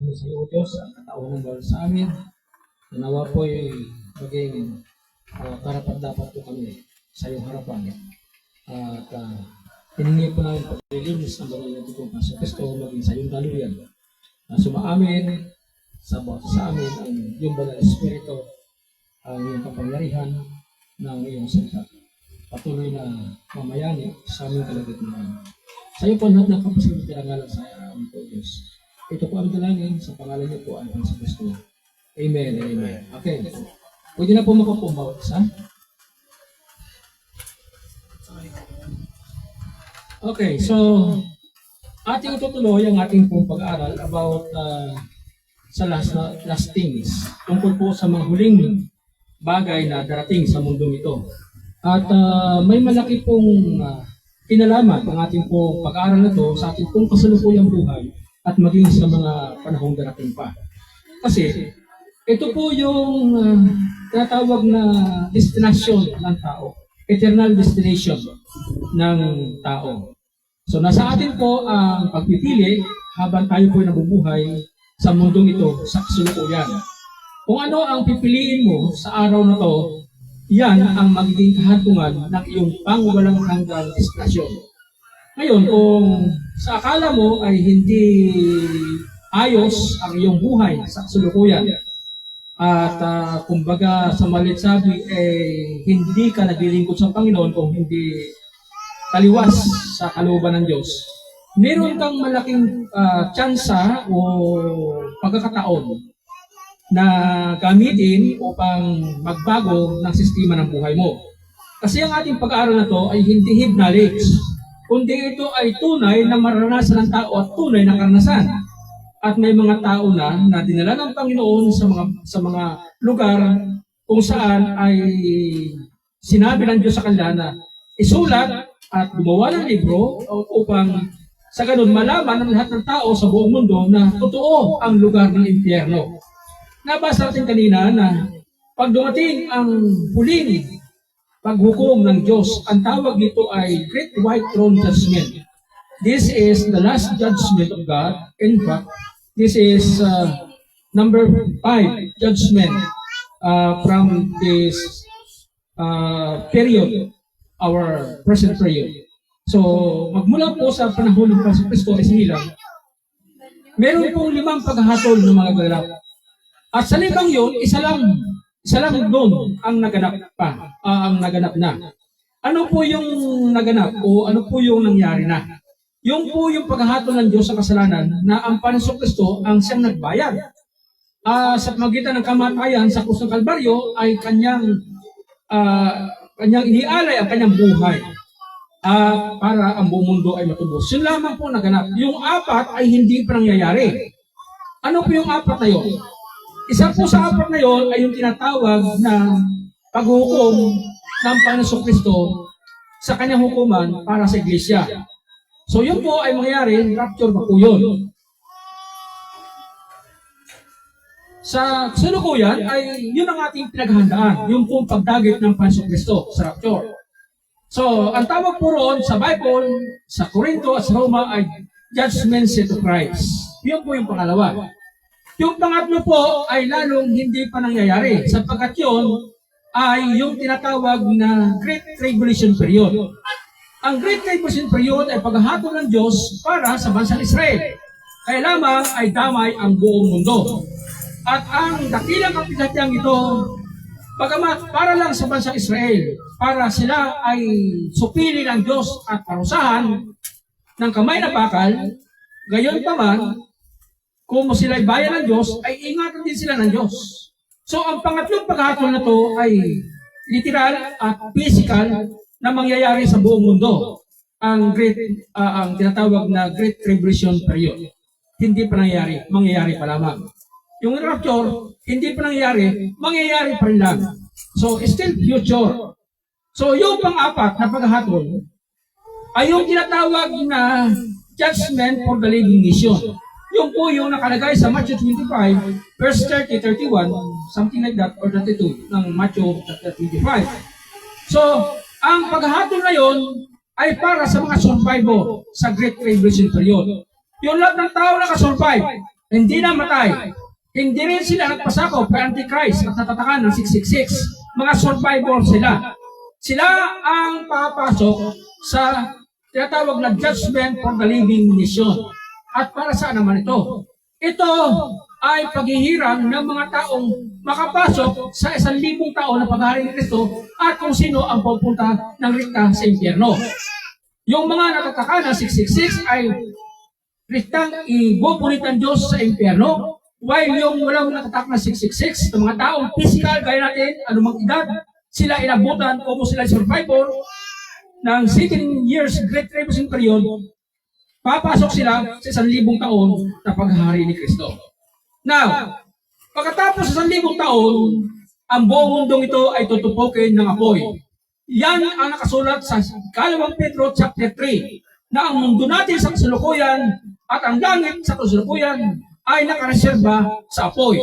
po sa iyo, Diyos, ang katauhan ng bawal sa amin. Nanawa po ay maging karapat-dapat po kami sa iyong harapan. At hiningi po namin paglilinis ng banal na tugong Pastor Cristo maging sa iyong daluyan. Sumaamin sa bawat sa amin ang iyong banal na Espiritu, ang iyong kapangyarihan ng iyong salita. Patuloy na mamayani sa aming kalagayan. Sa iyo po lahat ng kapasidad pinangalan sa araw po, Diyos. Ito po ang dalangin sa pangalan niyo po ang Pastor Cristo. Amen. Amen. Okay. Pwede na po makapumbaw isa. Okay, so ating tutuloy ang ating pong pag-aaral about sa last things. Tungkol po sa mga huling bagay na darating sa mundong ito. At may malaki pong kinalaman ang ating pong pag-aaral na ito sa ating pong kasalukuyang buhay at maging sa mga panahong darating pa. Kasi ito po yung tinatawag na destination ng tao. Eternal destination ng tao. So nasa atin po ang pagpipili habang tayo po nabubuhay sa mundong ito sa kasalukuyan. Kung ano ang pipiliin mo sa araw na to, yan ang magiging kahantungan ng iyong pangwalang hanggang destinasyon. Ngayon, kung sa akala mo ay hindi ayos ang iyong buhay sa kasalukuyan, at kumbaga sa malit sabi, hindi ka naglilingkod sa Panginoon kung hindi taliwas sa kalooban ng Diyos, meron kang malaking tsansa o pagkakataon na gamitin upang magbago ng sistema ng buhay mo. Kasi ang ating pag-aaral na to ay hindi head knowledge, kundi ito ay tunay na maranasan ng tao at tunay na karanasan. At may mga tao na dinala ng Panginoon sa mga lugar kung saan ay sinabi ng Diyos sa kanila na isulat at gumawa ng libro upang sa ganun malaman ng lahat ng tao sa buong mundo na totoo ang lugar ng impyerno. Nabasa natin kanina na pag dumating ang huling paghukom ng Diyos, ang tawag nito ay Great White Throne Judgment. This is the last judgment of God. In fact, this is number 5 judgment from this period, our present period. So, magmula po sa panahon ng Pastor Cristo ay sinilang, meron pong 5 paghahatol ng mga ganap. At sa 5 yun, isa lang doon ang naganap na. Ano po yung naganap o ano po yung nangyari na? Yung po yung paghahatol ng Diyos sa kasalanan na ang Panginoon Kristo ang siyang nagbayad. Sa magitan ng kamatayan sa krus ng Kalbaryo ay kanyang inialay ang kanyang buhay para ang buong mundo ay matubos. Yun lamang po naganap. Yung 4 ay hindi pa nangyayari. Ano po yung 4 na yun? Isa po sa 4 na yun ay yung tinatawag na paghukom ng Panginoon Kristo sa kanyang hukuman para sa iglesia. So yun po ay mangyayari, rapture pa po yun. Sa kasalukuyan ay yun ang ating pinaghahandaan, yung pong pagdagit ng Panginoon Kristo sa rapture. So ang tawag po roon sa Bible, sa Corinto at sa Roma ay judgment seat of Christ. Yun po yung pangalawa. Yung pangatlo po ay lalong hindi pa nangyayari sapagkat yun ay yung tinatawag na Great Tribulation Period. Ang Great Tribulation Period ay paghahatol ng Diyos para sa bansang Israel. Kaya lamang ay damay ang buong mundo. At ang dakilang kapighatiang ito, bagamat para lang sa bansang Israel, para sila ay supili ng Diyos at parusahan ng kamay na bakal, gayon pa man, kung sila'y bayan ng Diyos, ay ingatan din sila ng Diyos. So, ang pangatlong paghahatol na to ay literal at physical na mangyayari sa buong mundo. Ang tinatawag na Great Tribulation Period. Hindi pa nangyayari, mangyayari pa lamang. Yung rapture, hindi pa nangyayari, mangyayari pa rin lang. So, still future. So, yung pang-4 na paghahatol ay yung tinatawag na judgment for the living nation. Yung po yung nakalagay sa Matthew 25, verse 30, 31, something like that, or 32, ng Matthew 25. So, ang paghahatol na yon ay para sa mga survivor sa Great Tribulation Period. Yung lahat ng tao nakasurvive, hindi namatay, hindi rin sila nagpasakop kay Antichrist at natatakan ng 666. Mga survivor sila. Sila ang papasok sa tinatawag na judgment for the living nation. At para saan naman ito? Ito ay paghihirang ng mga taong makapasok sa 1,000 taon na paghahari ni Kristo at kung sino ang pupunta ng rikta sa impyerno. Yung mga natataka ng 666 ay riktang ibubulit ng Diyos sa impyerno, while yung walang natatak na 666, ng mga taong physical, gaya natin, anumang edad, sila inabutan o sila survivor ng 7 years Great Tribulation period, papasok sila sa 1,000 taon na paghahari ni Kristo. Now, pagkatapos sa 1,000 taon, ang buong mundong ito ay tutupukin ng apoy. Yan ang nakasulat sa 2 Pedro chapter 3, na ang mundo natin sa kasalukuyan at ang langit sa kasalukuyan ay nakareserba sa apoy,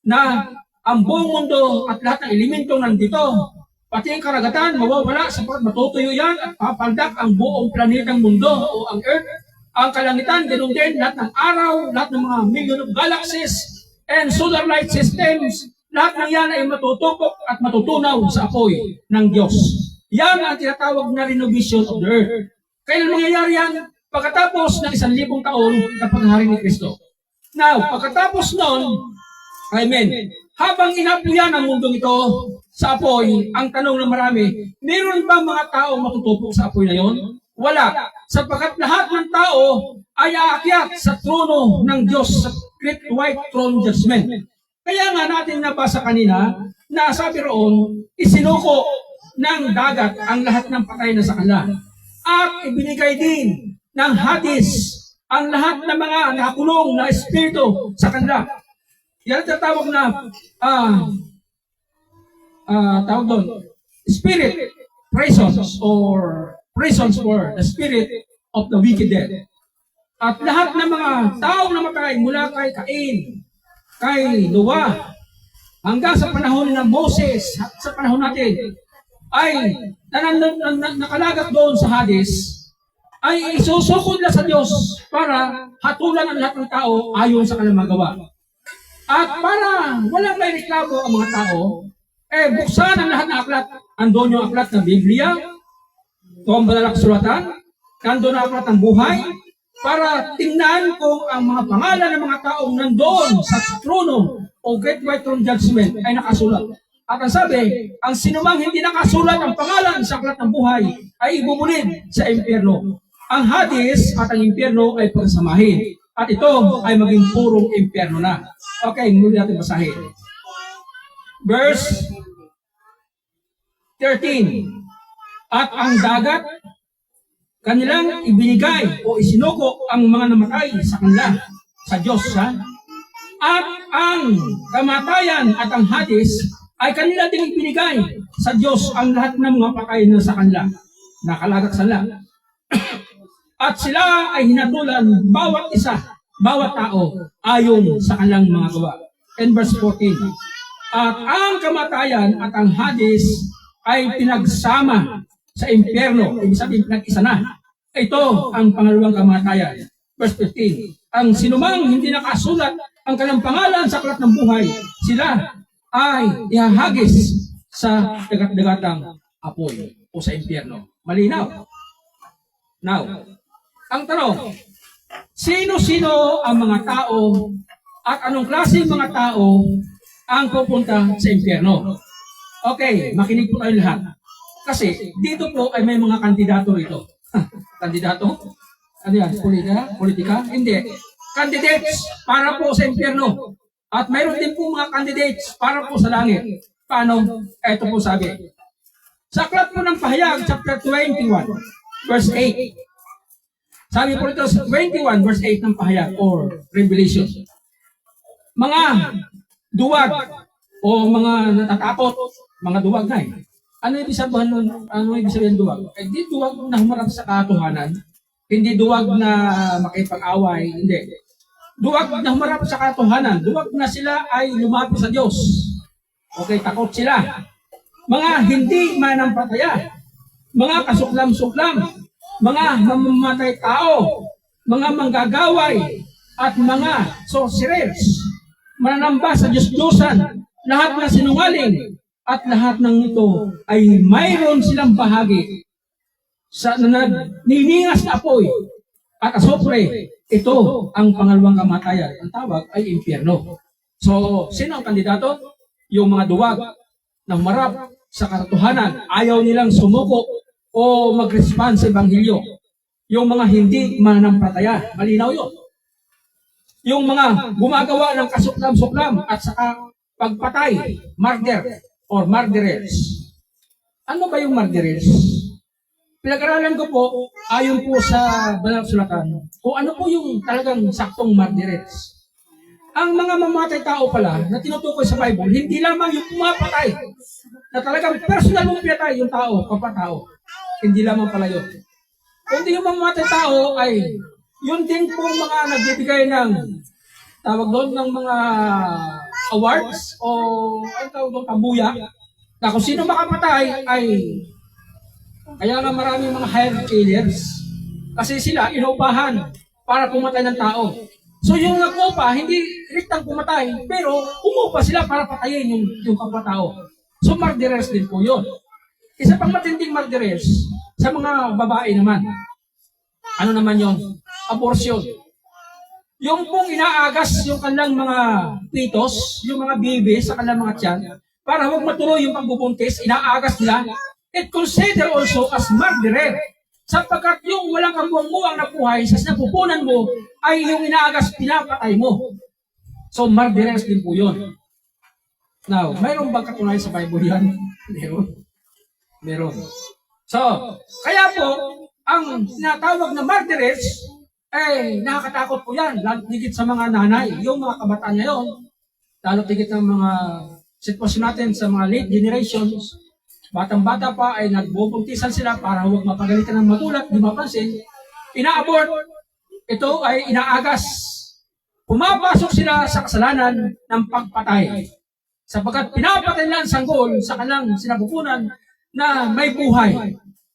na ang buong mundo at lahat ng elementong nandito, pati ang karagatan, mawawala sapagkat matutuyo yan at papaldak ang buong planetang mundo o ang Earth, ang kalangitan, ganoon din, lahat ng araw, lahat ng mga million of galaxies and solar light systems, lahat ng yan ay matutupok at matutunaw sa apoy ng Diyos. Yan ang tinatawag na renovation of the Earth. Kailan mangyayari yan? Pagkatapos ng 1,000 taon na paghahari ni Kristo. Now, pagkatapos noon, amen, habang inapuyan ang mundong ito sa apoy, ang tanong ng marami, meron ba mga taong matutupok sa apoy na yon? Wala. Sapagkat lahat ng tao ay aakyat sa trono ng Diyos sa Great White Throne Judgment. Kaya nga natin nabasa kanina na sabi roon, isinuko ng dagat ang lahat ng patay na sa kanila. At ibinigay din ng Hades ang lahat ng mga nakakulong na espiritu sa kanila. Yan ang tatawag na tawag doon, spirit prisons or prisons for the spirit of the wicked dead. At lahat ng mga taong namatay mula kay Cain, kay Noah, hanggang sa panahon ng Moses, at sa panahon natin, ay nakalagat doon sa Hades, ay isusukod na sa Diyos para hatulan ang lahat ng tao ayon sa kanilang magawa. At para walang may reklamo ang mga tao, buksan ang lahat ng aklat. Andun yung aklat ng Biblia, ito ang banal na kasulatan, nandun ang aklat ng buhay, para tingnan kung ang mga pangalan ng mga taong nandoon sa trono o Great White Throne Judgment ay nakasulat. At ang sabi, ang sinumang hindi nakasulat ang pangalan sa aklat ng buhay ay ibubulid sa impyerno. Ang Hades at ang impyerno ay pagsamahin. At ito ay maging purong impyerno na. Okay, muli natin basahin. Verse 13. At ang dagat, kanilang ibinigay o isinuko ang mga namatay sa kanila, sa Diyos. At ang kamatayan at ang Hades ay kanila din ibinigay sa Diyos ang lahat ng mga patay na sa kanila, nakalagat sa kanila. At sila ay hinatulan bawat isa, bawat tao, ayon sa kanilang mga gawa. And verse 14. At ang kamatayan at ang Hades ay pinagsama sa impyerno, ibig sabihin pinag-isa na. Ito ang pangalawang kamatayan. Verse 15. Ang sinumang hindi nakasulat ang kanilang pangalan sa aklat ng buhay, sila ay ihahagis sa dagat-dagatang apoy o sa impyerno. Malinaw. Now, ang tanong, sino-sino ang mga tao at anong klaseng mga tao ang pupunta sa impyerno? Okay, makinig po tayo lahat. Kasi dito po ay may mga kandidato rito. Kandidato? Ano yan? Politika? Hindi. Candidates para po sa impyerno. At mayroon din po mga candidates para po sa langit. Paano? Ito po sabi. Sa aklat po ng Pahayag, chapter 21, verse 8. Sabi po rito sa 21, verse 8 ng Pahayag or Revelation. Mga duwag o mga natatakot, mga duwag na eh. Ano ibig sabihin nun? Ano ibig sabihin duwag? Hindi duwag na humarap sa katotohanan. Hindi duwag na makipag-away. Hindi. Duwag na humarap sa katotohanan. Duwag na sila ay lumapit sa Diyos. Okay, takot sila. Mga hindi manampataya. Mga kasuklam-suklam. Mga mamamatay tao. Mga manggagaway. at mga sorcerers, mananamba sa Diyos-Diyosan, lahat ng sinungaling, at lahat ng ito ay mayroon silang bahagi sa niningas na apoy at asopre. Ito ang pangalawang kamatayan. Ang tawag ay impyerno. So, sino ang kandidato? Yung mga duwag na marap sa katotohanan, ayaw nilang sumuko o mag-respond sa Ebanghelyo. Yung mga hindi mananampalataya, malinaw yun. Yung mga gumagawa ng kasuklam-suklam at saka pagpatay, murder or murderers. Ano ba yung murderers? Pinag-aralan ko po, ayon po sa Banal na Sulatan, kung ano po yung talagang saktong murderers. Ang mga mamatay tao pala na tinutukoy sa Bible, hindi lamang yung pumapatay, na talagang personal mong pinatay yung tao, kapatao. Hindi lamang pala yun. Kundi yung mamatay tao ay, yun din po mga nagbibigay ng, tawag doon, ng mga awards o ang tawag doon, kabuya, na kung sino makapatay ay, kaya nga maraming mga hired killers. Kasi sila inupahan para pumatay ng tao. So yung nag-upa, hindi riktang pumatay, pero umupa sila para patayin yung kapatao. So murderers din po yun. Isa pang matinding murderers sa mga babae naman. Ano naman yung abortion? Yung pong inaagas yung kanilang mga pitos, yung mga bibi sa kanilang mga tiyan, para huwag matuloy yung pagbubuntis, inaagas nila. It consider also as murderer. Sapagkat yung walang kabuang-buang na buhay sa sinapupunan mo ay yung inaagas, pinapatay mo. So, murderers din po yun. Now, mayroon bang katunayan sa Bible yan? Meron. Meron. So, kaya po, ang sinatawag na murderers, eh, nakakatakot po yan. Lalo tigit sa mga nanay, yung mga kabataan ngayon, lalo tigit ng mga sitwasyon natin sa mga late generations, batang-bata pa ay nagbubuntisan sila para huwag mapagalitan ng magulat, di mapansin, ina-abort, ito ay inaagas. Pumapasok sila sa kasalanan ng pagpatay. Sapagkat pinapatay nila ang sanggol sa kanilang sinapupunan na may buhay.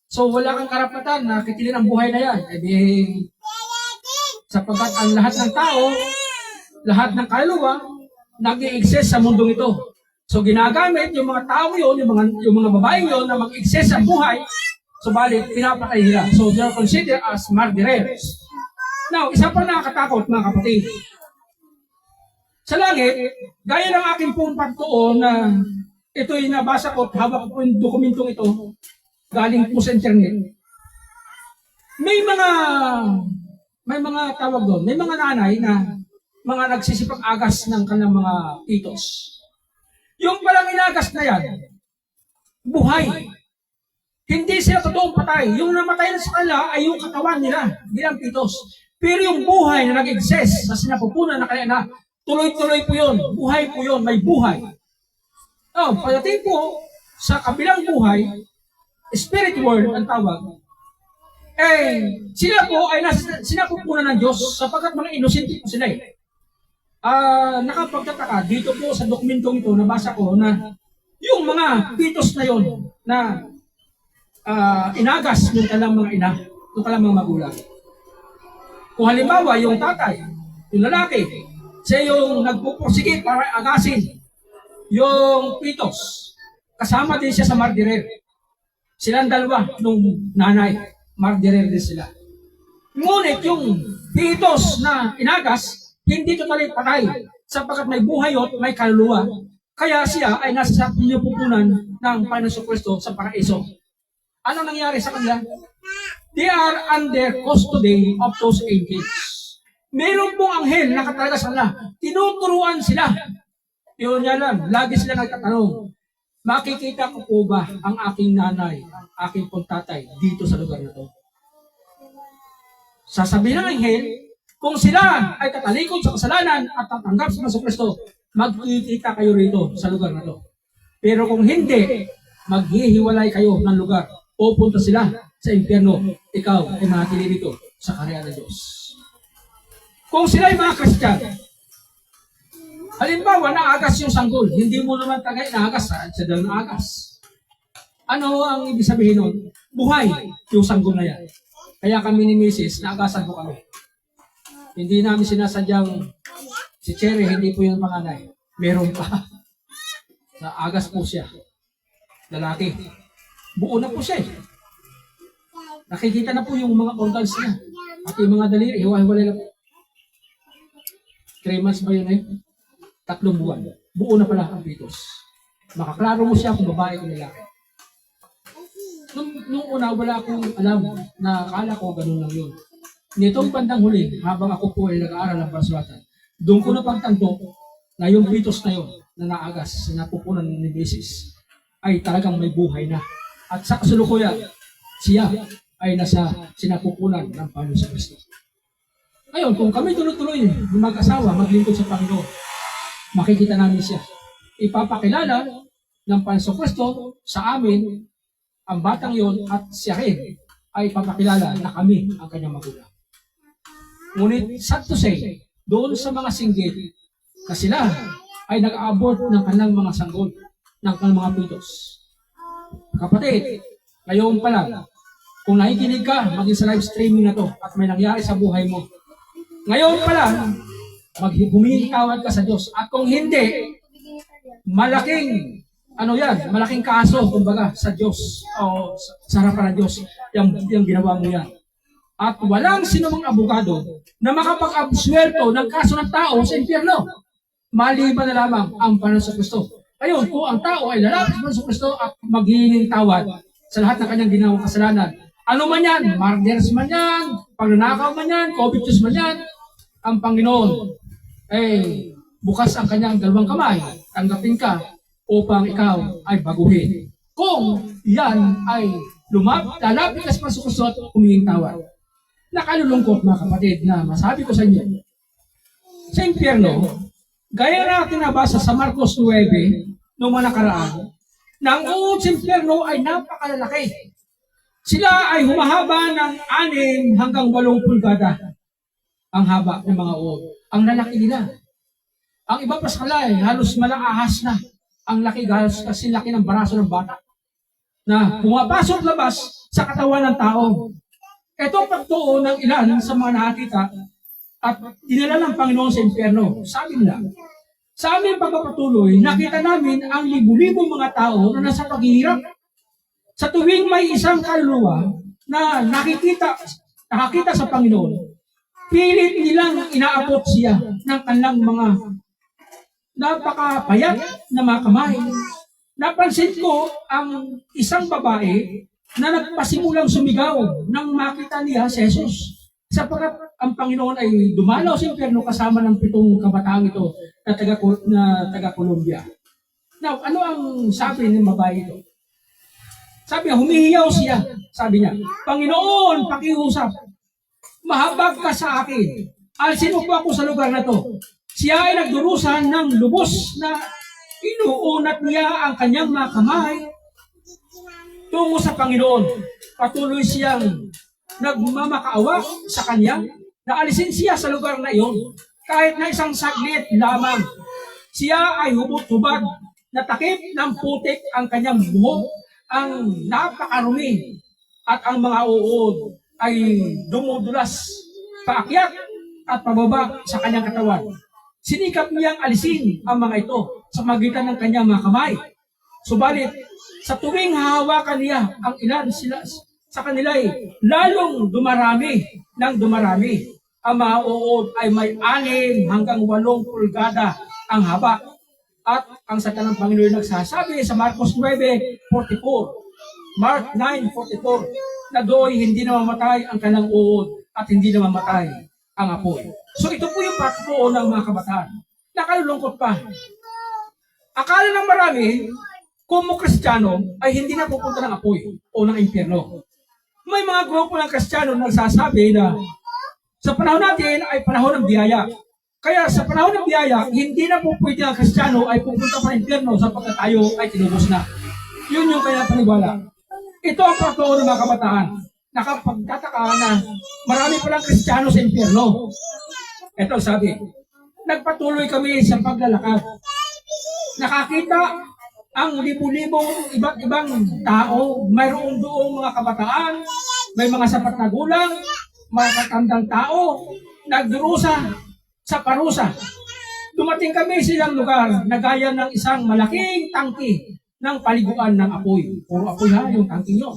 So wala kang karapatan na kitilin ang buhay na yan. E di, sapagkat ang lahat ng tao, lahat ng kaluluwa, nag-i-exist sa mundong ito. So ginagamit yung mga tao yun, yung mga babaeng yun na mag-exist sa buhay, subalit pinapatay nila. So they are considered as murderers. Now, isa pa nakakatakot mga kapatid. Sa langit, gaya ng aking pong pagtuon na ito'y nabasa ko, hawak ko yung dokumentong ito, galing po sa internet. May mga tawag doon, may mga nanay na mga nagsisipag-agas ng kanilang mga titos. Yung palang inagas na yan, buhay. Hindi sila totoong patay. Yung namatay na sa kanila ay yung katawan nila bilang pitos. Pero yung buhay na nag-exist sa sinapupunan na kaya na, tuloy-tuloy po yun. Buhay po yun. May buhay. Oh, pagdating po sa kabilang buhay, spirit world ang tawag, eh, sila po ay nasa sinapupunan ng Diyos sapagkat mga inosente po sila eh. Nakapagtataka, dito po sa dokumentong ito, nabasa ko na yung mga pitos na yon na inagas ng kanilang mga ina, ng kanilang mga magulang. Kung halimbawa, yung tatay, yung lalaki, siya yung nagpupursige para agasin yung pitos. Kasama din siya sa murderer. Silang dalawa nung nanay, murderer din sila. Ngunit yung pitos na inagas, hindi totally patay sapagkat may buhay at may kaluluwa. Kaya siya ay nasa pinupupunan ng Panginoon Kristo sa paraiso. Ano nangyari sa kanila? They are under custody of those angels. Meron pong anghel na katalaga sa kanila. Tinuturuan sila. Yun niya lang. Lagi sila nagtatanong, makikita ko po ba ang aking nanay, ang aking pong tatay dito sa lugar na to? Sasabihin ng anghel, kung sila ay tatalikod sa kasalanan at tatanggap sa Panginoon Kristo, magkikita kayo rito sa lugar na to. Pero kung hindi, maghihiwalay kayo ng lugar. Pupunta sila sa impyerno. Ikaw ay manatili dito sa kaharian ng Diyos. Kung sila ay mga Kristiyano, halimbawa, naagas yung sanggol, hindi mo naman tagay naagas, sa dal naagas. Ano ang ibig sabihin nun? Buhay yung sanggol na yan. Kaya kami ni Mrs. naagasan ko kami. Hindi namin sinasadyang si Cherry, hindi po yung panganay. Meron pa. Sa agas po siya. Lalaki. Buo na po siya eh. Nakikita na po yung mga organs niya. At yung mga daliri, hiwa-hiwalay na po. 3 months ba yun eh? 3 buwan. Buo na pala ang fetus. Makaklaro mo siya kung babae o lalaki. Nung una, wala akong alam na akala ko ganun lang yun. Nitong bandang huli, habang ako po ay nag-aaral ng Barsuatan, doon ko napagtanto na yung fetus na yun, na naagas, na napupunan ni Mrs. ay talagang may buhay na. At sa kasulukuyan, siya ay nasa sinapupunan ng Panginoon sa Kristo. Ngayon, kung kami tuloy-tuloy mag-asawa, maglingkod sa Panginoon, makikita namin siya. Ipapakilala ng Panginoon Kristo sa amin ang batang yon at siya rin ay ipapakilala na kami ang kanyang magulang. Ngunit, sad to say, doon sa mga singgit na sila ay nag-aabort ng kanilang mga sanggol, ng kanilang mga pitos. Kapatid, ngayon pa lang, kung nakikinig ka, maging sa live streaming na to at may nangyari sa buhay mo, ngayon pa lang, humingi tawad ka sa Diyos. At kung hindi, malaking, malaking kaso, kumbaga, sa Diyos, o sa harapan ng Diyos, yung ginawa mo yan. At walang sinumang abogado na makapag-absuelto ng kaso ng tao sa impyerno. Maliban na lamang ang Panginoon sa Kristo. Ayun, kung ang tao ay lalapit sa Panginoon sa Kristo at maghihinging tawad sa lahat ng kanyang ginawang kasalanan, ano man yan, murders man yan, pagnanakaw man yan, covetous man yan, ang Panginoon ay bukas ang kanyang dalawang kamay, tanggapin ka upang ikaw ay baguhin. Kung yan ay lalapit ka sa Panginoon sa Kristo at huminging tawad. Nakalulungkot mga kapatid na masabi ko sa inyo, sa impyerno, gaya na natin nabasa sa Marcos 9 noong mga nakaraan, na ang uod sa impyerno ay napakalalaki. Sila ay humahaba ng 6 hanggang 8 pulgada ang haba ng mga uod. Ang lalaki nila. Ang iba pa sa kalay, halos malaahas na. Ang laki, halos kasi laki ng baraso ng bata na pumapasok labas sa katawan ng tao. Ito ang pagtuon ng ilan sa mga nakakita at dinala ng Panginoon sa impyerno. Sabi nila, sa aming pagpapatuloy, nakita namin ang libu-libong mga tao na nasa paghihirap. Sa tuwing may isang kaluluwa na nakakita sa Panginoon, pilit nilang inaabot siya ng kanilang mga napakapayat na mga kamay. Napansin ko ang isang babae na nagpasimulang sumigaw nang makita niya si Jesus. Sapagkat ang Panginoon ay dumalaw sa impyerno kasama ng 7 kabataang ito na taga-Colombia. Now, ano ang sabi ng babae ito? Sabi niya, humihiyaw siya. Sabi niya, Panginoon, pakiusap. Mahabag ka sa akin. Alsin mo po ako sa lugar na to. Siya ay nagdurusan ng lubos na inuunat niya ang kanyang mga kamay tungo sa Panginoon. Patuloy siyang nagmamakaawa sa kanya na alisin siya sa lugar na iyon. Kahit na isang saglit lamang, siya ay hubot-hubad na takip ng putik ang kanyang buhok, ang napakarumi at ang mga uod ay dumudulas paakyat at pababa sa kanyang katawan. Sinikap niyang alisin ang mga ito sa magitan ng kanyang mga kamay. Subalit, sa tuwing hahawakan niya ang ilan sila sa kanila ay lalong dumarami ng dumarami. Ang mga uod ay may 6 hanggang 8 pulgada ang haba. At ang salita ng Panginoon nagsasabi sa Marcos 9:44, Mark 9:44, na do'y hindi namamatay ang kanilang uod at hindi namamatay ang apoy. So ito po yung patutuo ng mga kabataan. Nakalulungkot pa. Akala ng marami, kung mo Kristiyano, ay hindi na pupunta ng apoy o ng impyerno. May mga grupo ng Kristiyano na nagsasabi na sa panahon natin ay panahon ng biyaya. Kaya sa panahon ng biyaya, hindi na po pwede ang Kristiyano ay pupunta pa ng impyerno sapagkat tayo ay tinubos na. Yun yung kaya paniwala. Ito ang patutuo ng mga kabataan. Nakapagtataka na marami palang Kristiyano sa impyerno. Ito sabi, nagpatuloy kami sa paglalakad. Nakakita ang libu-libong iba't ibang tao. Mayroon doong mga kabataan, may mga sapat na gulang, mga katandang tao, nagdurusa sa parusa. Dumating kami sa ilang lugar na gaya ng isang malaking tangki ng paliguan ng apoy. Puro apoy ha, yung tangki nyo.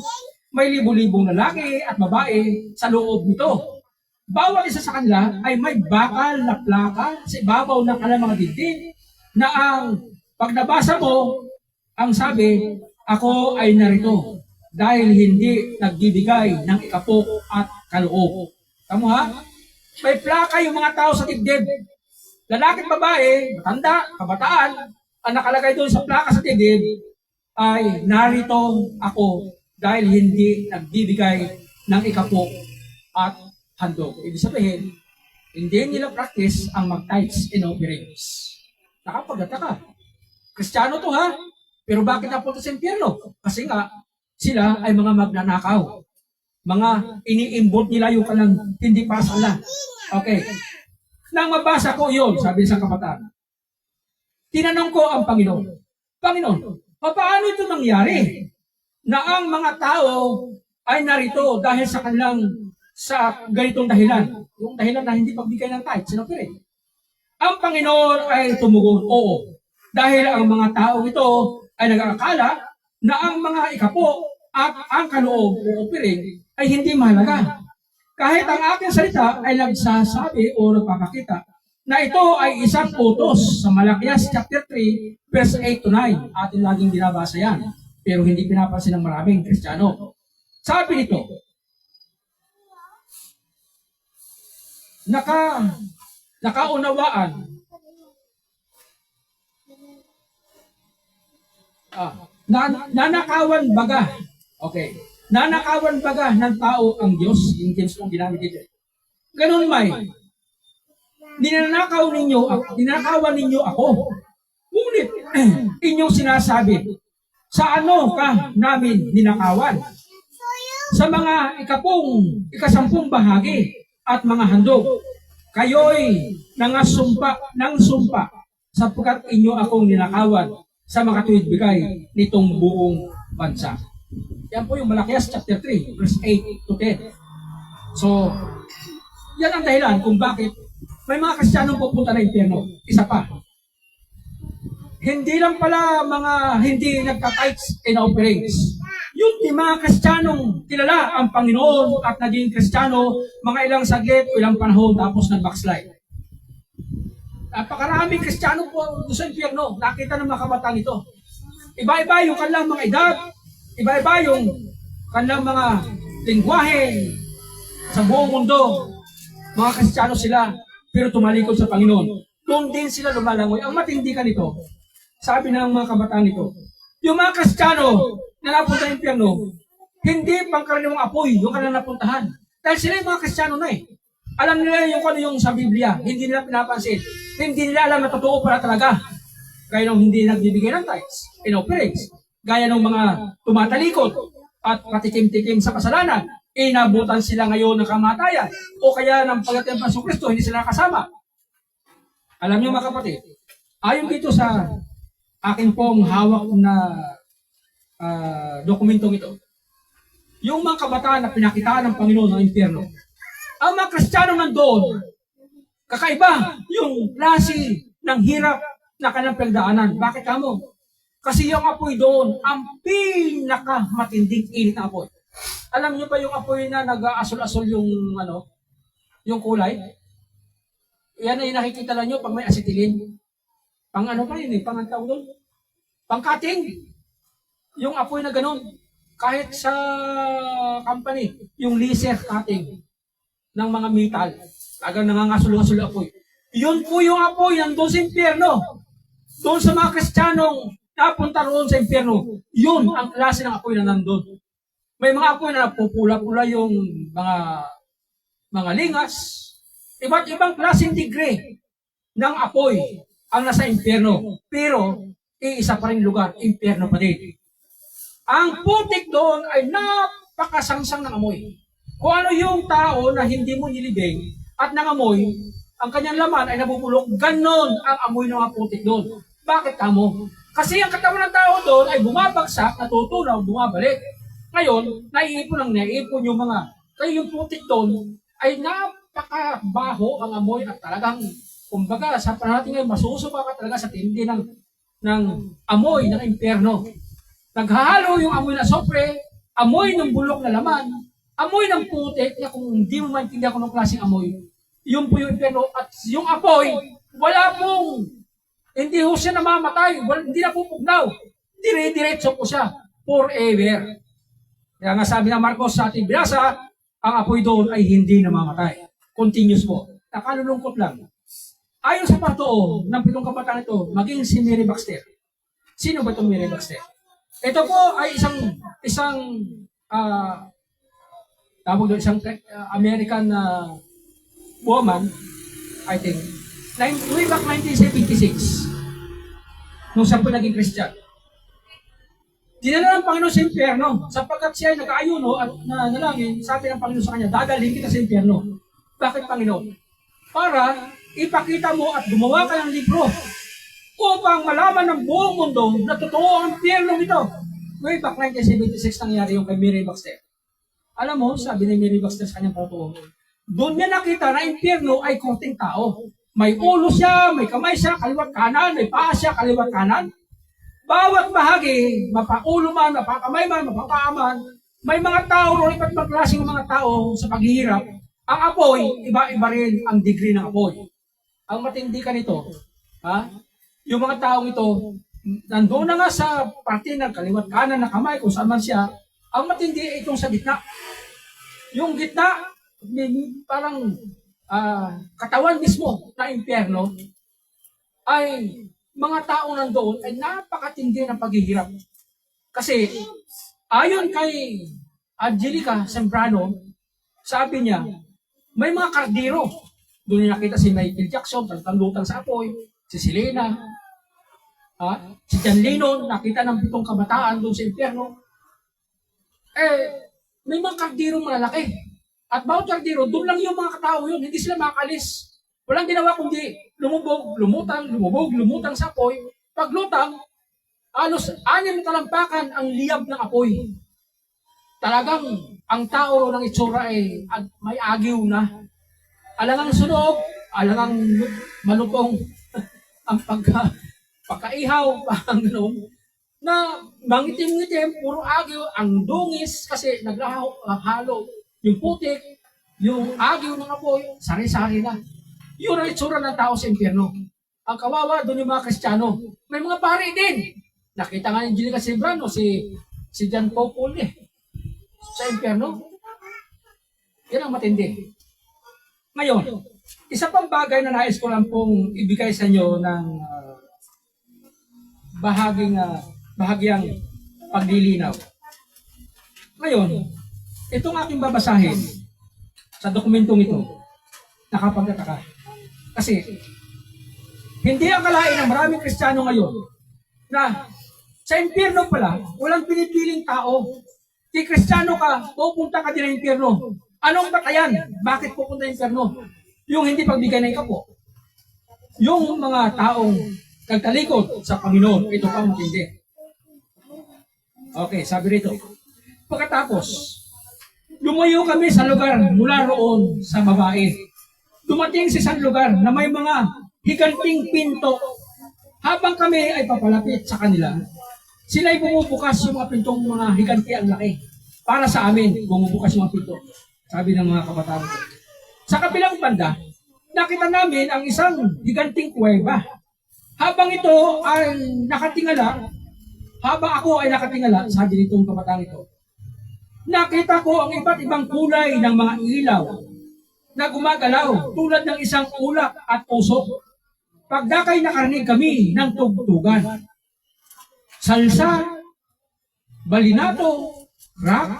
May libo-libong lalaki at babae sa loob nito. Bawat isa sa kanila ay may bakal na plaka sa ibabaw ng kanilang mga dibdib na ang pag nabasa mo, ang sabi, ako ay narito dahil hindi nagbibigay ng ikapok at kaloob. Tamo ha? May plaka yung mga tao sa dibdib. Lalaki at babae, matanda, kabataan, ang nakalagay doon sa plaka sa dibdib ay narito ako dahil hindi nagbibigay ng ikapok at handog. Ibig sabihin, hindi nila practice ang mag-tithes and offerings. Nakapagtataka. Kristiyano to ha? Pero bakit napunta sa impyerno? Kasi nga, sila ay mga magnanakaw. Mga iniimbot nila yung kanang hindi pasala. Okay. Nang mabasa ko yun, sabi sa kabataan, tinanong ko ang Panginoon, Panginoon, paano ito nangyari? Na ang mga tao ay narito dahil sa kanilang sa ganitong dahilan. Yung dahilan na hindi pagbigay ng tithe, sinopere. Ang Panginoon ay tumugon, oo. Dahil ang mga tao ito ay nag-aakala na ang mga ikapo at ang kaloob o offering ay hindi mahalaga. Kahit ang aking salita ay nagsasabi o nagpapakita na ito ay isang utos sa Malakias chapter 3, verse 8 to 9. Atin laging binabasa yan, pero hindi pinapansin ng maraming Kristiyano. Sabi nito, nakaunawaan nanakawan baga. Okay. Nanakawan baga ng tao ang Diyos. Yung James kong ginamit dito. Ganun may. Ninanakawan ninyo ako. Ngunit, inyong sinasabi, sa ano ka namin ninakawan? Sa mga ikasampung bahagi at mga handog. Kayo'y nang sumpa sapagkat inyo akong ninakawan sa makatuwid bigay nitong buong bansa. Yan po yung Malakias chapter 3, verse 8 to 10. So, yan ang dahilan kung bakit may mga Kristiyanong pupunta na impyerno. Isa pa. Hindi lang pala mga hindi nagka-tithes and offerings. Yung mga Kristiyanong kilala ang Panginoon at naging Kristiyano, mga ilang saglit o ilang panahon tapos nag-backslide. Napakaraming Kristiyano po sa impyerno. Nakita ng mga kabataan ito. Iba-iba yung kanilang mga edad, iba-iba yung kanilang mga lingwahe sa buong mundo. Mga Kristiyano sila, pero tumalikod sa Panginoon. Doon din sila lumalangoy. Ang matindi ka nito, sabi ng mga kabataan nito, yung mga Kristiyano na napunta sa impyerno, hindi pangkaraniwang apoy yung kanilang napuntahan. Dahil sila yung mga Kristiyano na eh. Alam nila yung kung ano yung sa Biblia, hindi nila pinapansin. Hindi nila alam na totoo pala talaga. Gaya nung hindi nagbibigay ng tithes and offerings. Gaya ng mga tumatalikod at patikim-tikim sa kasalanan. Inabutan sila ngayon ng kamatayan. O kaya ng pagdating ng Pasong Kristo, hindi sila kasama. Alam niyo mga kapatid, ayon dito sa akin pong hawak na dokumentong ito, yung mga kabataan na pinakitaan ng Panginoon ng impyerno, ang mga Kristiyano nandoon, kakaiba yung klase ng hirap na kanilang pagdaanan. Bakit kamo? Kasi yung apoy doon, ang pinakamatinding init na apoy. Alam niyo ba yung apoy na nag-aasol-asol yung kulay? Yan ay nakikita lang nyo pag may acetylene. Pang ano pa yun eh, pang tawag doon? Pang cutting. Yung apoy na ganun. Kahit sa company, yung laser cutting ng mga metal. Tagang nangangasul-asul apoy. Yun po yung apoy nandun sa impyerno. Doon sa mga Kristiyanong napunta roon sa impyerno, yun ang klase ng apoy na nandun. May mga apoy na napupula-pula yung mga lingas. Iba't ibang klaseng degree ng apoy ang nasa impyerno. Pero, iisa pa rin lugar, impyerno pa din. Ang putik doon ay napakasangsang ng amoy. Kung ano yung tao na hindi mo nilibing at nangamoy, ang kanyang laman ay nabubulok, ganon ang amoy ng mga putik doon. Bakit kamo? Kasi ang katawan ng tao doon ay bumabagsak, natutunaw, bumabalik. Ngayon, naiipon yung mga, kaya yung putik doon ay napakabaho ang amoy at talagang, kumbaga, sa panahon natin ngayon, masusuka ka talaga sa tindi ng amoy ng impyerno. Naghahalo yung amoy na sopre, amoy ng bulok na laman, amoy ng putik, kaya kung hindi mo maintindihan kung anong klaseng amoy, yun po yung impyerno. At yung apoy, wala pong, hindi ho siya namamatay, hindi na pupugnaw. Dire-diretso po siya, forever. Kaya nga sabi ng Marcos sa ating binasa, ang apoy doon ay hindi namamatay. Continuous po. Nakalulungkot lang. Ayon sa patoo ng 7 kabataan ito, maging si Mary Baxter. Sino ba itong Mary Baxter? Ito po ay isang tawag doon, isang American woman, I think, way back 1976, nung siya po naging Christian. Dinala ng Panginoon sa impyerno, sapagkat siya ay nag-aayuno at nanalangin, sabi ng Panginoon sa kanya, dadalhin kita sa impyerno. Bakit, Panginoon? Para ipakita mo at gumawa ka ng libro upang malaman ng buong mundo na totoo ang impyerno ito. Way back 1976 nangyari yung kay Mary Baxter. Alam mo, sabi ni Mary Baxter sa kanyang patoo, doon niya nakita na impyerno ay korteng tao. May ulo siya, may kamay siya, kaliwat kanan, may paa siya, kaliwat kanan. Bawat bahagi, mapaulo man, mapakamay man, mapapaaman, may mga tao ron, iba't ibang klaseng mga tao sa paghihirap. Ang apoy, iba-iba rin ang degree ng apoy. Ang matindi ka nito, yung mga taong ito, nandoon na nga sa parte ng kaliwat kanan na kamay, kung saan man siya, ang matindi ay itong sa gitna. Yung gitna, parang katawan mismo na impyerno, ay mga tao nandoon ay napakatindi ng paghihirap. Kasi ayon kay Angelica Sembrano, sabi niya, may mga kardiro. Doon niya nakita si Michael Jackson, talutang sa apoy, si Selena, si John Lennon, nakita ng 7 kabataan doon sa impyerno. May mga kardiro malalaki. At bawat kardiro, doon lang yung mga katao yun, hindi sila makakalis. Walang ginawa kundi lumubog, lumutang sa apoy. Paglutang, alos 6 talampakan ang liyab ng apoy. Talagang ang tao ng itsura ay may agiw na. Alangang sunog, alangang malutong ang pagkaihaw, parang gano'n, na mangitim-ngitim, puro agiw, ang dungis kasi naghahalo yung putik, yung agiw ng apoy, sari-sari na. Yun ang itsura ng tao sa impyerno. Ang kawawa, doon yung mga Kristiyano. May mga pari din. Nakita nga ni Angelica Sembrano, si John Paul sa impyerno. Yan ang matindi. Ngayon, isa pang bagay na nais ko lang pong ibigay sa inyo ng bahagyang paglilinaw. Ngayon, itong aking babasahin sa dokumentong ito, nakapagtataka. Kasi, hindi akalain ng maraming Kristiyano ngayon na sa impyerno pala, walang pinipiling tao. Kung Kristiyano ka, pupunta ka din ng impyerno. Anong batayan? Bakit pupunta ng impyerno? Yung hindi pagbigay ng kapo. Yung mga taong nagtalikod sa Panginoon, ito pang matindi. Okay, sabi rito. Pagkatapos, lumayo kami sa lugar mula roon sa babae. Dumating sa isang lugar na may mga higanting pinto. Habang kami ay papalapit sa kanila, sila ay bumubukas yung mga pintong mga higanti ang laki. Para sa amin, bumubukas yung mga pinto. Sabi ng mga kabataan ko. Sa kabilang banda, nakita namin ang isang higanting kuweba. Habang ito ay nakatingala, habang ako ay nakatingala, sabi nitong kabataan ito, nakita ko ang iba't ibang kulay ng mga ilaw na gumagalaw tulad ng isang ulak at usok. Pagdakay nakarinig kami ng tugtugan. Salsa, balinato, rock,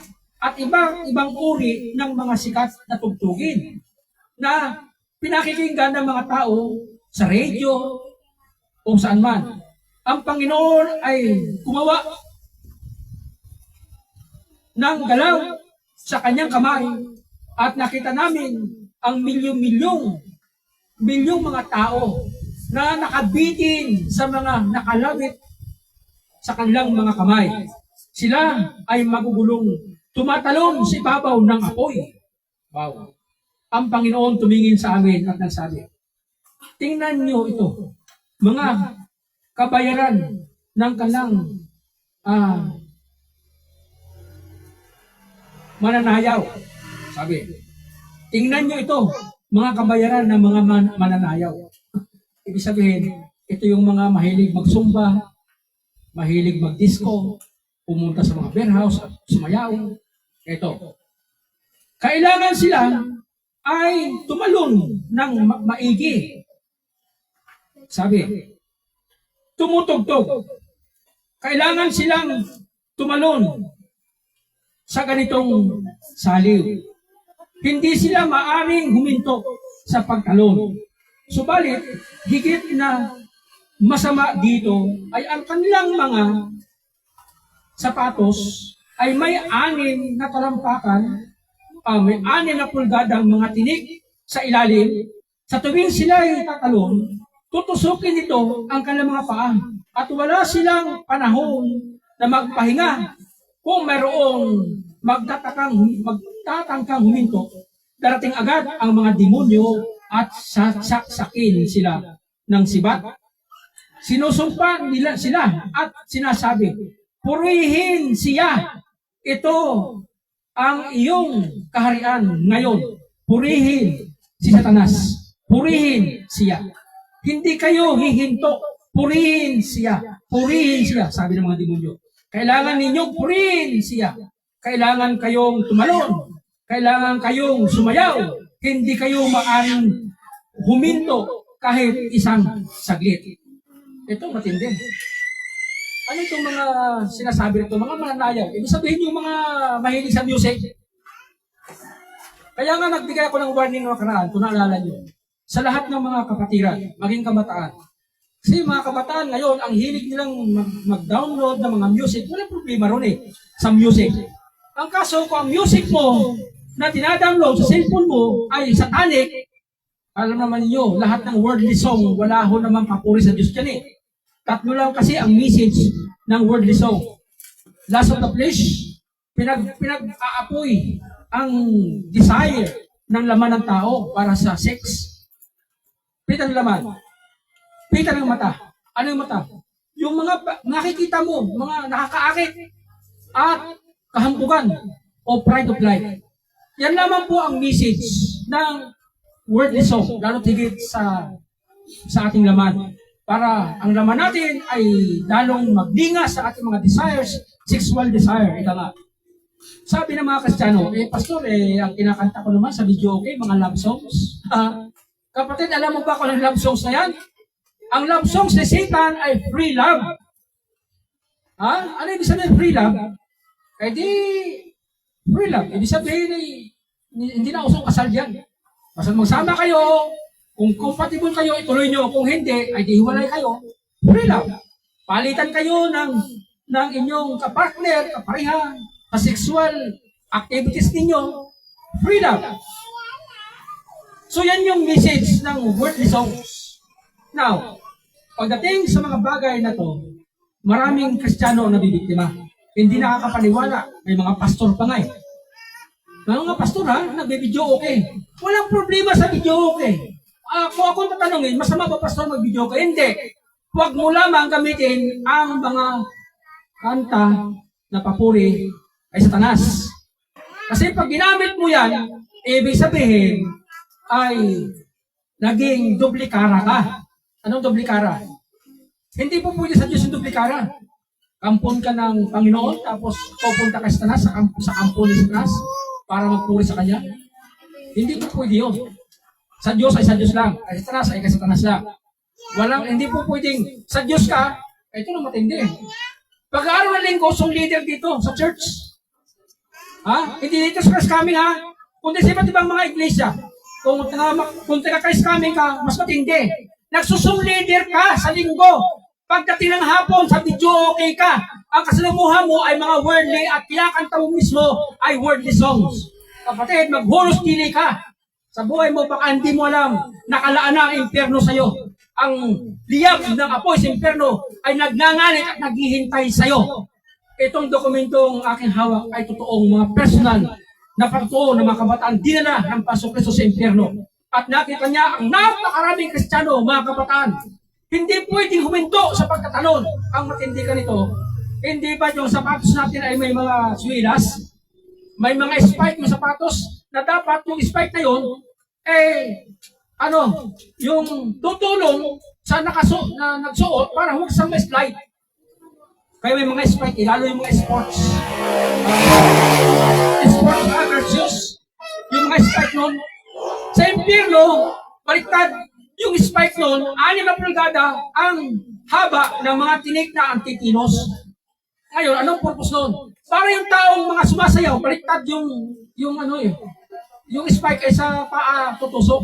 at ibang uri ng mga sikat na tugtugin na pinakikinggan ng mga tao sa radio o saan man. Ang Panginoon ay gumawa ng galaw sa kanyang kamay at nakita namin ang milyong mga tao na nakabitin sa mga nakalabit sa kanilang mga kamay. Sila ay magugulong, tumatalon sa ibabaw ng apoy. Wow. ang Panginoon tumingin sa amin at nagsabi, tingnan niyo ito, mga kabayaran ng kanang mananayaw. Sabi, tingnan niyo ito, mga kabayaran ng mga mananayaw. Ibig sabihin, ito yung mga mahilig magsumba, mahilig magdisco, pumunta sa mga beer house at sumayaw. Ito. Kailangan sila ay tumalon ng maigi. Sabi, tumutugtog. Kailangan silang tumalon sa ganitong saliw. Hindi sila maaring huminto sa pagtalon. Subalit, higit na masama dito ay ang kanilang mga sapatos ay may 6 na talampakan, may 6 na pulgadang mga tinik sa ilalim. Sa tuwing sila ay tatalon, tutusukin nito ang kanilang mga paa at wala silang panahon na magpahinga. Kung mayroong magtatangkang huminto, darating agad ang mga demonyo at sasaksakin sila ng sibat. Sinusumpa nila sila at sinasabi, purihin siya. Ito ang iyong kaharian ngayon. Purihin si Satanas. Purihin siya. Hindi kayo hihinto. Purihin siya. Purihin siya, sabi ng mga demonyo. Kailangan ninyong purihin siya. Kailangan kayong tumalon. Kailangan kayong sumayaw. Hindi kayo maaaring huminto kahit isang saglit. Ito matindi. Ano itong mga sinasabi nito? Mga mananayaw. Ibig sabihin yung mga mahilig sa music. Kaya nga nagbigay ako ng warning ng nakaraan, kung naalala nyo. Sa lahat ng mga kapatiran, maging kabataan. Kasi mga kabataan ngayon, ang hilig nilang mag-download ng mga music, wala problema ron sa music. Ang kaso, kung ang music mo na dinadownload sa cellphone mo ay satanic, alam naman niyo, lahat ng worldly song, wala ho naman papuri sa Diyos dyan . Tatlo lang kasi ang message ng worldly song. Lust of the flesh, pinag-aapoy ang desire ng laman ng tao para sa sex. Pita ng laman. Pita ng mata. Ano yung mata? Yung mga nakikita mo, mga nakakaakit at kahambugan o pride of life. Yan lamang po ang message ng worldly song, lalo tigit sa ating laman. Para ang laman natin ay lalong magdinga sa ating mga desires, sexual desire. Ito nga. Sabi ng mga Kristiyano, pastor, ang kinakanta ko naman sa video, mga love songs. Kapatid, alam mo ba kung ang love songs na yan? Ang love songs ni Satan ay free love. Ano ibig sabihin free love? Eh di, free love. Ibig sabihin hindi na usong kasal yan. Basta magsama kayo, kung compatible kayo, ituloy nyo. Kung hindi, ay dihiwalay kayo. Free love. Palitan kayo ng inyong kapartner, kapareha, sa sexual activities ninyo. Free love. So yan yung message ng worldly songs. Now, pagdating sa mga bagay na to, maraming Kristiyano na bibiktima. Hindi nakakapaniwala. May mga pastor pa nga . Mga pastor nag-video okay. Walang problema sa video okay. Kung ako tatanungin, masama ba pastor mag-video okay? Hindi. Huwag mo lamang gamitin ang mga kanta na papuri ay Satanas. Kasi pag ginamit mo yan, ibig sabihin ay naging duplikara ka. Anong duplikara? Hindi po pwede sa Diyos yung duplikara. Kampon ka ng Panginoon, tapos pupunta ka sa Satanas, sa kampon ni Satanas, para magpuri sa Kanya. Hindi po pwede yun. Sa Diyos ay sa Diyos lang. Ay sa Satanas ay kay Satanas lang. Hindi po pwedeng sa Diyos ka, ito na matindi. Pag-aaral ng linggo, song leader dito sa church. Hindi dito sa Christ Coming kundi sa iba't ibang mga iglesia. Kung taga-Christ Coming ka, mas matindi. Nagsusong leader ka sa linggo. Pagdating ng hapon, sa video okay ka. Ang kasalumuhan mo ay mga worldly at kinakanta mo mismo ay worldly songs. Kapatid, maghulos dili ka. Sa buhay mo, baka hindi mo alam, nakalaan na ang impyerno sa'yo. Ang liyab ng apoy sa impyerno ay nagngangalit at naghihintay sa'yo. Itong dokumentong aking hawak ay totoong mga personal na pagtuo ng mga kabataan dinala ng Pasok Kristo sa impyerno. At nakita niya ang napakaraming Kristiyano, mga kabataan. Hindi pwedeng huminto sa pagtatalon. Ang matindi ka nito, hindi ba yung sapatos natin ay may mga swilas? May mga spike ng sapatos na dapat yung spike na yun, yung tutulong sa na nagsuot para huwag sa slide. Kaya may mga spike, lalo yung mga sports. Sports shoes. Yung mga spike nun, sa impyerno, baliktad, yung spike nun, 6 na pulgada ang haba ng mga tinik na antitinos. Ngayon, anong purpose nun? Para yung taong mga sumasayaw, baliktad yung spike ay sa paa tutusok.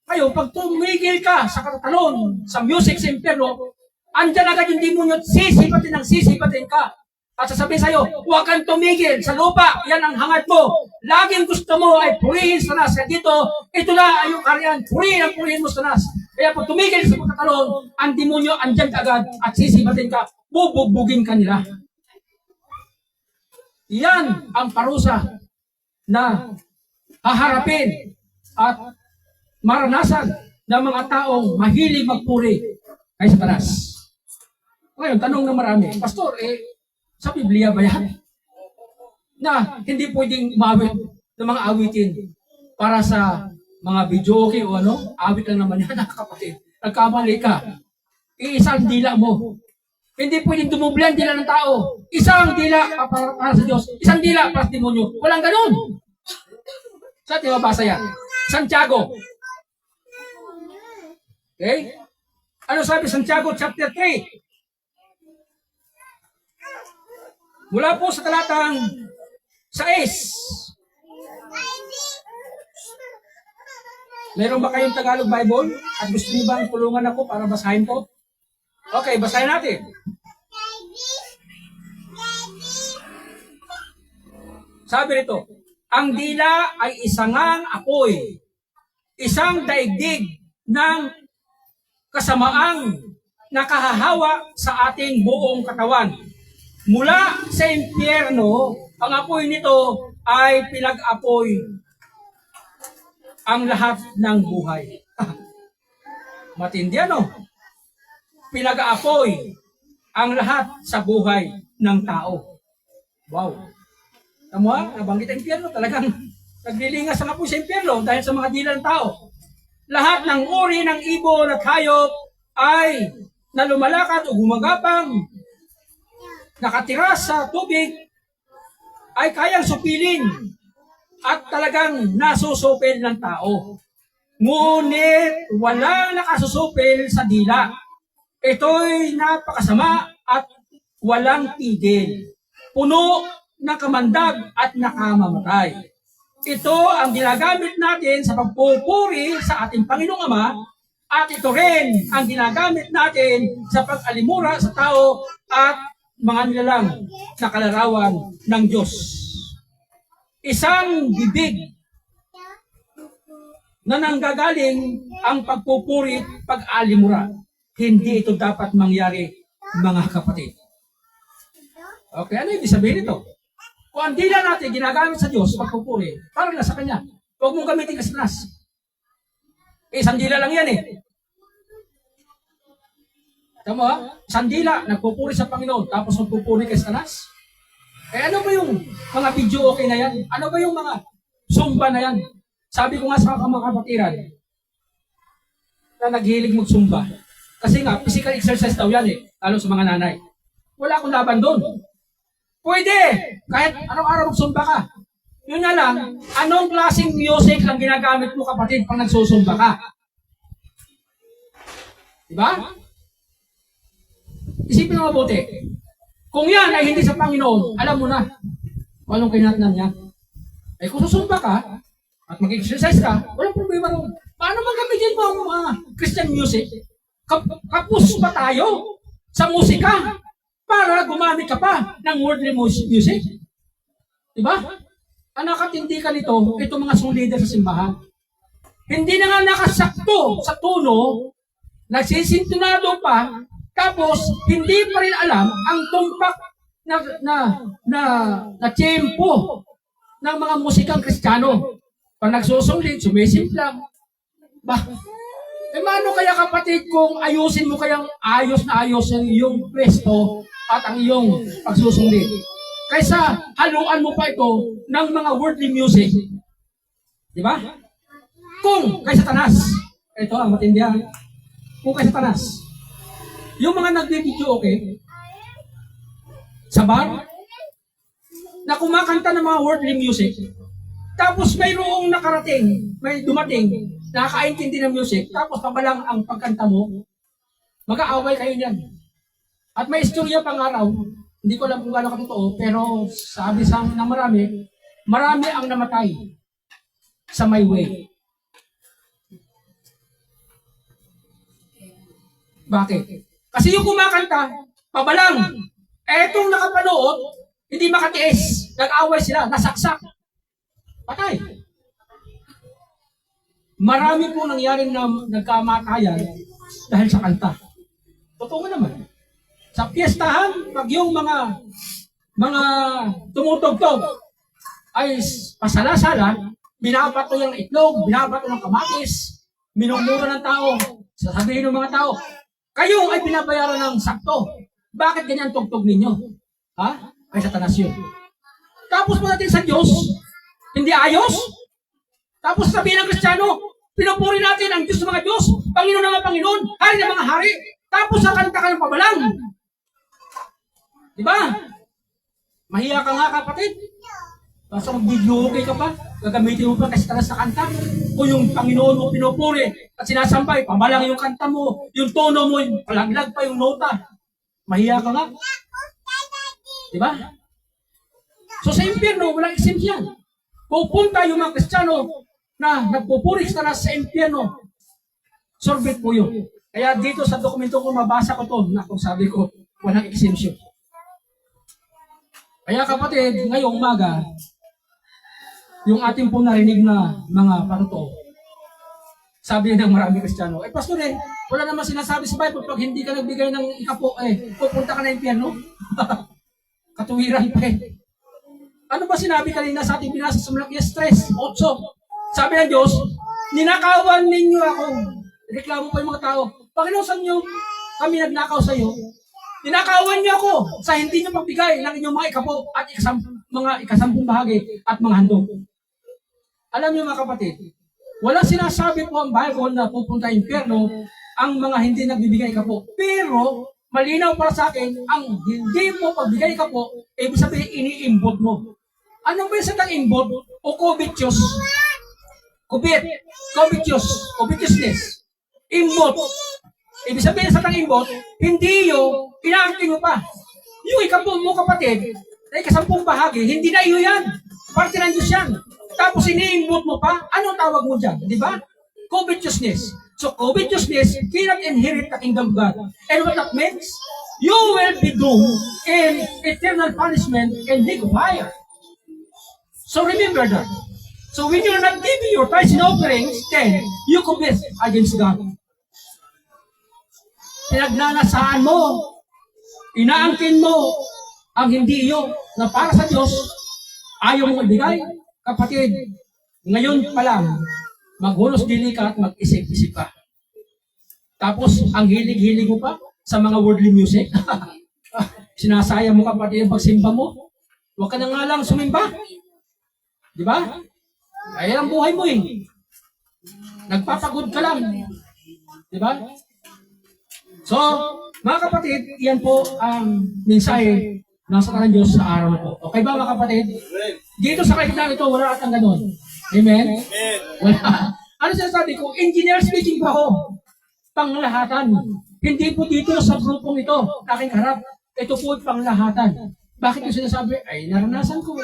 Ngayon, pag tumigil ka sa katatalon, sa music, sa impyerno, andyan agad yung demonyo, sisipatin ka. At sasabihin sa'yo, huwag kang tumigil sa lupa, yan ang hangad mo. Laging gusto mo ay purihin sa nas. Kaya dito, ito na ay yung karyan, purihin mo sa nas. Kaya pag tumigil sa pagkatalon, ang demonyo andyan agad at sisipatin ka, bubugbugin ka nila. Yan ang parusa na haharapin at maranasan ng mga taong mahilig magpuri kay Satanas. Ngayon, tanong na marami, Pastor, sa Biblia ba yan? Na hindi pwedeng umawit ng mga awitin para sa mga videoke o awit lang naman yan, kapatid. Nagkamali ka. Iisang dila mo. Hindi pwedeng dumuble ang dila ng tao. Isang dila para sa Diyos. Isang dila para sa demonyo. Walang ganun. Saan di mabasa yan? Santiago. Okay? Ano sabi Santiago chapter 3? Mula po sa talatang 6. Meron ba kayong Tagalog Bible? At gusto niyo ba tulungan ako para basahin ko? Okay, basahin natin. Sabi rito, ang dila ay isangang apoy, isang daigdig ng kasamaang nakahahawa sa ating buong katawan. Mula sa impyerno, ang apoy nito ay pinag-apoy ang lahat ng buhay. Matindi Pinag-apoy ang lahat sa buhay ng tao. Wow. Tama, nabanggit ang impyerno, talagang naglilingas ang apoy sa impyerno dahil sa mga dila ng tao. Lahat ng uri ng ibon at hayop ay na lumalakad o gumagapang, nakatira sa tubig, ay kayang supilin at talagang nasusupil ng tao. Ngunit walang nakasusupil sa dila. Ito'y napakasama at walang tigil. Puno ng kamandag at nakamamatay. Ito ang ginagamit natin sa pagpupuri sa ating Panginoong Ama at ito rin ang ginagamit natin sa pag-alimura sa tao at mga nilalang na kalarawan ng Diyos. Isang bibig na nanggagaling ang pagpupuri, pag-alimura. Hindi ito dapat mangyari, mga kapatid. Okay, ano ibig sabihin ito? Kung ang dila natin ginagamit sa Diyos, pagpupuri, para na sa Kanya. Huwag mong gamitin kasi nas. Isang dila lang yan Tama, isang dila, nagpupuri sa Panginoon, tapos nagpupuri kay Satanas. Ano ba yung mga video okay na yan? Ano ba yung mga zumba na yan? Sabi ko nga sa mga kapatiran, na naghilig mag-zumba. Kasi nga, physical exercise daw yan lalo sa mga nanay. Wala akong laban doon. Pwede! Kahit araw-araw mag-zumba ka. Yun nga lang, anong klaseng music ang ginagamit mo kapatid pag nagsusumba ka? Diba? Isipin mo mabuti. Kung yan ay hindi sa Panginoon, alam mo na kung anong kinatnan niya. Ay kung susumba ka at mag-exercise ka, walang problema ron. Paano magamitin mo ang mga Christian music? Kapus pa tayo sa musika para gumamit ka pa ng worldly music. Diba? Ang nakatindi ka nito, itong mga leader sa simbahan. Hindi na nga nakasakto sa tono, nagsisintunado pa, tapos hindi pa rin alam ang tumpak na tempo ng mga musikang Kristiyano. Pag nagsusunglit, sumisimplang. Ba, mano kaya kapatid kung ayusin mo kayang ayos na ayos ang iyong pwesto at ang iyong pagsusunglit? Kaysa haluan mo pa ito ng mga worldly music. Di ba? Kung kay Satanas, ito ang matindihan, kung kay Satanas, yung mga nag-video okay, sa bar, na kumakanta ng mga worldly music, tapos mayroong nakarating, may dumating, nakakaintindi ng music, tapos pabalang ang pagkanta mo, mag-aaway kayo niyan. At may istorya pang araw, hindi ko alam kung gaano katotoo, pero sabi sa ng marami ang namatay sa my way. Bakit? Kasi yung kumakanta, pabalang, etong nakapanood, hindi makatiis, nag-away sila, nasaksak, patay. Marami po nangyari na nagkamatayan dahil sa kanta. Totoo naman. Sa piyestahan, pag yung mga tumutugtog ay pasala-sala, binabato yung itlog, binabato ng kamatis, minumura ng tao, sasabihin ng mga tao, kayo ay binabayaran ng sakto. Bakit ganyan tugtog ninyo? Ha? Ay Satanas yun. Tapos pagdating sa Diyos, hindi ayos? Tapos sabihin ng Kristiyano, pinupuri natin ang Diyos ng mga Diyos, Panginoon ng mga Panginoon, Hari ng mga Hari, tapos nakanta ka ng pabalang. Diba? Mahiya ka nga kapatid. Basta mag-video okay ka pa, gagamitin mo pa kasi talas sa kanta. O yung Panginoon mo pinupuri at sinasambay, pabalang yung kanta mo, yung tono mo, yung palaglag pa yung nota. Mahiya ka nga. Diba? So sa impyerno, walang exempt yan. Pupunta yung mga Kristiyano na nagpupuri sa talas sa impyerno. Sorbet po yun. Kaya dito sa dokumento ko, mabasa ko to, na kung sabi ko, walang exemption. Kaya kapatid, ngayong umaga, yung ating po narinig na mga paruto, sabi ng maraming Kristiyano, pastor wala naman sinasabi sa Bible, pag hindi ka nagbigay ng ikapo, pupunta ka na impyerno. Katuwiran pa Ano ba sinabi kanina sa ating binasa sa Malakias 3:8? Sabi ng Diyos, ninakawan ninyo ako. Reklamo pa yung mga tao, Panginoon, saan nyo kami nagnakaw sa iyo? Ninakawan niyo ako sa hindi niyo pagbigay ng inyong mga ikapo at mga ikasampung bahagi at mga handog. Alam niyo mga kapatid, walang sinasabi po ang Bible na pupunta impyerno ang mga hindi nagbibigay ikapo. Pero, malinaw para sa akin, ang hindi mo pagbigay ikapo, ibig sabihin, ini-imbot mo. Ano ba yung satang imbot? O covetous? Covetousness. Imbot. Ibig sabihin sa imbot, hindi yung inaangkin mo pa. Yung ikapo mo kapatid, na ikasampung bahagi, hindi na iyo yan. Parte ng Diyos yan. Tapos iniimbot mo pa, anong tawag mo dyan? Di ba? Covetousness. So covetousness cannot inherit the kingdom of God. And what that means? You will be doomed in eternal punishment and lake of fire. So remember that. So when you're not giving your tithes and offerings, then you commit against God. Pinagnanasaan mo, inaangkin mo ang hindi iyo na para sa Diyos, ayaw mong ibigay. Kapatid, ngayon pa lang, maghunos dili ka at mag-isip-isip ka. Tapos, ang hilig-hilig mo pa sa mga worldly music. Sinasaya mo kapatid ang pagsimba mo. Huwag ka na nga lang sumimba. Di ba? Ayan ang buhay mo Nagpapagod ka lang. Di ba? So, mga kapatid, yan po ang mensahe ng Satanan Diyos sa araw na po. Okay ba mga kapatid? Dito sa kaibigan ito, wala atang ganun. Amen? Wala. Ano sinasabi ko? Engineer speaking pa ako. Panglahatan. Hindi po dito sa grupong ito, aking harap. Ito po panglahatan. Bakit yung sinasabi? Ay, naranasan ko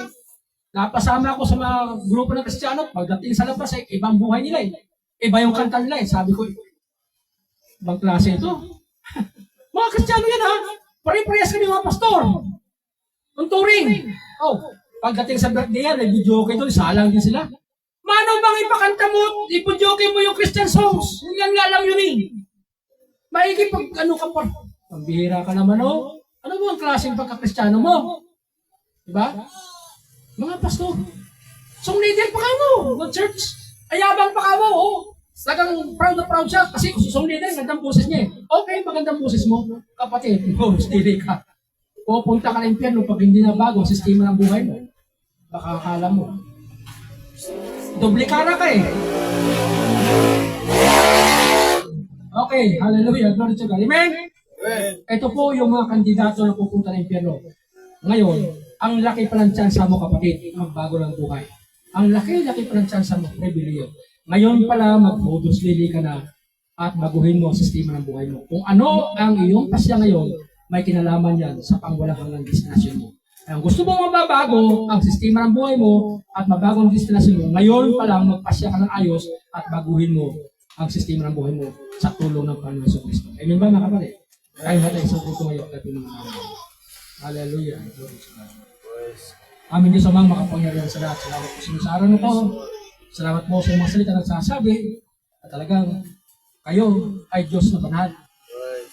Napasama ako sa mga grupo ng Kristiyano. Pagdating sa labas, ibang buhay nila Iba yung kanta nila Sabi ko, ibang klase ito. Mga Kristiyano yan Pare-parehas kami mga pastor. Ang turing. Pagdating sa birthday yan, nag-video okay doon, salang din sila. Mano bang ipakanta mo, i-video mo yung Christian songs? Yan nga lang yun Maigi pag ano ka pa. Pambihira ka naman Ano mo ang klaseng pagka-Kristiyano mo? Diba? Mga pastor. Song leader pa ka mo, good church. Ayabang pa ka mo, oh. Talagang proud na proud siya kasi song leader, magandang boses niya eh. Okay, magandang boses mo, kapatid, stili ka. Pupunta ka ng impyerno pag hindi na bago ang sistema ng buhay mo. Baka akala mo. Duplikara ka eh. Okay, hallelujah, glory to God. Amen? Ito po yung mga kandidato na pupunta ng impyerno. Ngayon, ang laki pa ng tsansa mo kapatid, magbago ng buhay. Ang laki-laki pa ng tsansa mo, rebellion. Ngayon pala, mag-modus lili ka na at baguhin mo ang sistema ng buhay mo. Kung ano ang iyong pasya ngayon, may kinalaman yan sa pangwalang hanggang destinasyon mo. Kaya gusto mo mababago ang sistema ng buhay mo at mabago ang destinasyon mo, ngayon pa lang magpasya ka ng ayos at baguhin mo ang sistema ng buhay mo sa tulong ng Panginoon Jesucristo. Amen ba mga kapatid? Tayo natin isang puto ngayon at pinangalan. Hallelujah. Glory to God. Amin Diyos amang makapangyarihan sa lahat. Salamat po sa araw na to. Salamat po sa mga salita na nagsasabi at talagang kayo ay Diyos na banal.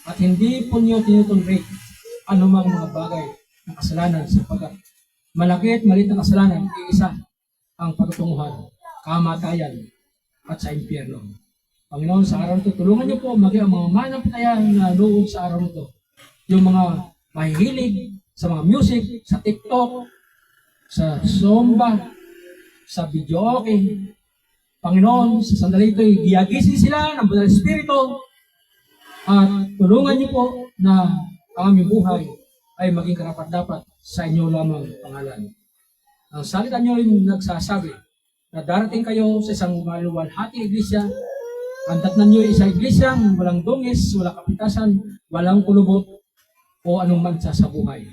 At hindi po niyo tinutunrik anumang mga bagay ng kasalanan sapagkat malaki at maliit na kasalanan, iisa ang pagtutunguhan, kamatayan at sa impyerno. Panginoon, sa araw nito, tulungan niyo po maging ang mga manampalataya na loob sa araw nito. Yung mga mahihilig sa mga music, sa TikTok, sa Zumba, sa video okay. Panginoon, sa sandali ito, giyagising sila ng Banal Espiritu at tulungan niyo po na ang aming buhay ay maging karapat-dapat sa inyo lamang pangalan. Ang salita niyo rin nagsasabi na darating kayo sa isang maluwalhating iglesia. Ang datnan niyo isang iglesyang walang dungis, walang kapitasan, walang kulubot o anong mansa sa buhay.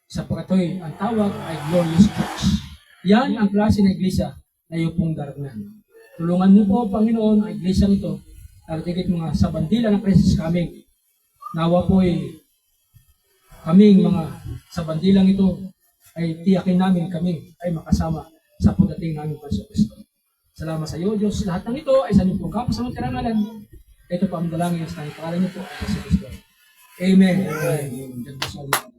Sapagkat ang tawag ay Glorious Church. Yan ang klase ng iglesia na iyo pong daragnan. Tulungan niyo po, Panginoon, ang iglesyang ito, talatigit mga sa bandila ng Krisis kaming. Nawa po kaming mga sa bandilang ito ay tiyakin namin kami ay makasama sa pagdating namin Panginoon Kristo. Salamat sa iyo, Diyos. Lahat ng ito ay sa inyong pong kapasamang karangalan. Ito po ang dalangin sa pangalan niyo po, Panginoon Kristo. Amen. Amen.